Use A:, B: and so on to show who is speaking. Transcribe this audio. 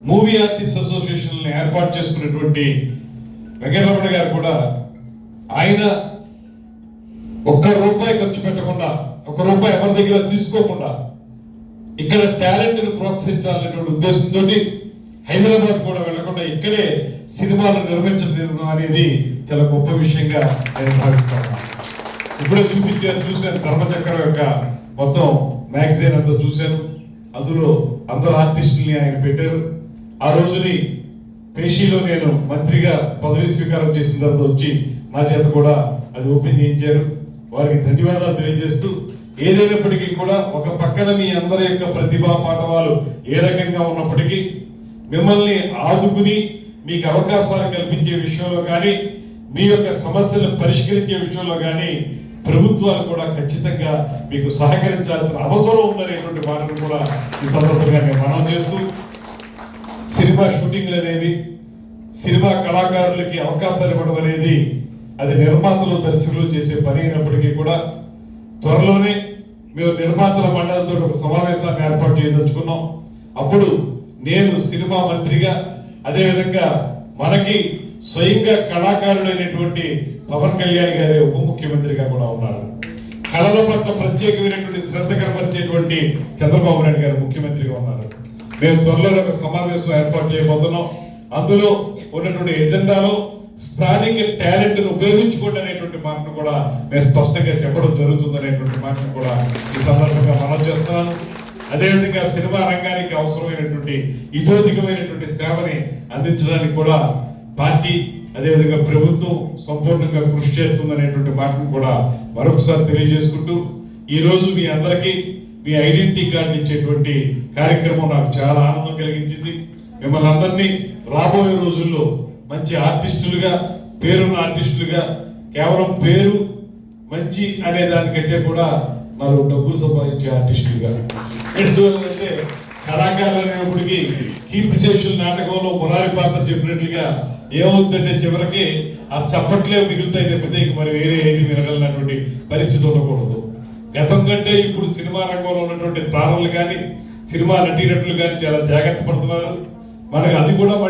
A: Movie artist association ఏర్పాటు చేసుకున్నటువంటి వెంకటరమణ గారు కూడా ఆయన ఒక్క రూపాయి ఖర్చు పెట్టకుండా, ఒక్క రూపాయి ఎవరి దగ్గర తీసుకోకుండా ఇక్కడ టాలెంట్ ను ప్రోత్సహించాలనేటువంటి ఉద్దేశంతో హైదరాబాద్ కూడా వెళ్లకుండా ఇక్కడే సినిమాలు నిర్మించడం అనేది చాలా గొప్ప విషయంగా నేను భావిస్తాను. ఇప్పుడే చూశాను ధర్మచక్రం యొక్క మొత్తం మ్యాగజైన్ అంతా చూశాను. అందులో అందరు ఆర్టిస్టుల్ని ఆయన పెట్టారు. ఆ రోజుని పేషీలో నేను మంత్రిగా పదవి స్వీకారం చేసిన తర్వాత వచ్చి నా చేత కూడా అది ఓపెన్ చేయించారు. వారికి ధన్యవాదాలు తెలియజేస్తూ, ఏదైనప్పటికీ కూడా ఒక పక్కన మీ అందరి యొక్క ప్రతిభా పాఠవాలు ఏ రకంగా ఉన్నప్పటికీ మిమ్మల్ని ఆదుకుని మీకు అవకాశాలు కల్పించే విషయంలో కానీ, మీ యొక్క సమస్యలను పరిష్కరించే విషయంలో కానీ ప్రభుత్వాలు కూడా ఖచ్చితంగా మీకు సహకరించాల్సిన అవసరం ఉందనేటువంటి మాటను కూడా ఈ సందర్భంగా నేను మనం చేస్తూ, సినిమా షూటింగ్లు అనేవి, సినిమా కళాకారులకి అవకాశాలు ఇవ్వడం అనేది అది నిర్మాతలు దర్శకులు చేసే పని అయినప్పటికీ కూడా త్వరలోనే మేము నిర్మాతల మండలితో ఒక సమావేశాన్ని ఏర్పాటు చేయదలుచుకున్నాం. అప్పుడు నేను సినిమా మంత్రిగా, అదేవిధంగా మనకి స్వయంగా కళాకారుడైనటువంటి పవన్ కళ్యాణ్ గారే ఉప ముఖ్యమంత్రిగా కూడా ఉన్నారు. కళల పట్ల ప్రత్యేకమైనటువంటి శ్రద్ధ కనబరిచేటువంటి చంద్రబాబు నాయుడు గారు ముఖ్యమంత్రిగా ఉన్నారు. మేము త్వరలో ఒక సమావేశం ఏర్పాటు చేయబోతున్నాం. అందులో ఉన్నటువంటి ఎజెండాలో స్థానిక టాలెంట్ ను ఉపయోగించుకోండి అనేటువంటి మాటను కూడా నేను స్పష్టంగా చెప్పడం జరుగుతుంది అనేటువంటి మాటను కూడా ఈ సందర్భంగా మనం చేస్తున్నాను. అదేవిధంగా సినిమా రంగానికి అవసరమైనటువంటి ఇతోధికమైనటువంటి సేవని అందించడానికి కూడా పార్టీ, అదేవిధంగా ప్రభుత్వం సంపూర్ణంగా కృషి చేస్తుందనేటువంటి మాటను కూడా మరొకసారి తెలియజేసుకుంటూ, ఈ రోజు మీ అందరికీ మీ ఐడెంటిటీ కార్డు ఇచ్చేటువంటి కార్యక్రమం నాకు చాలా ఆనందం కలిగించింది. మిమ్మల్ని అందరినీ రాబోయే రోజుల్లో మంచి ఆర్టిస్టులుగా, పేరున్న ఆర్టిస్టులుగా, కేవలం పేరు మంచి అనే దానికంటే కూడా నాకు డబ్బులు సంపాదించే ఆర్టిస్టులుగా, ఎందుకంటే కళాకారులు అనేప్పటికీ కీర్తిశేషుల నాటకంలో మురారి పాత్ర చెప్పినట్లుగా ఏమవుతుందంటే చివరికి ఆ చప్పట్లే మిగులుతాయి తప్పితే మరి వేరే ఏది వినగలిగినటువంటి పరిస్థితి ఉండకూడదు. గతం కంటే ఇప్పుడు సినిమా రంగంలో ఉన్నటువంటి తారలు కానీ, సినిమా నటీనటులు కానీ చాలా జాగ్రత్త పడుతున్నారు. మనకు అది కూడా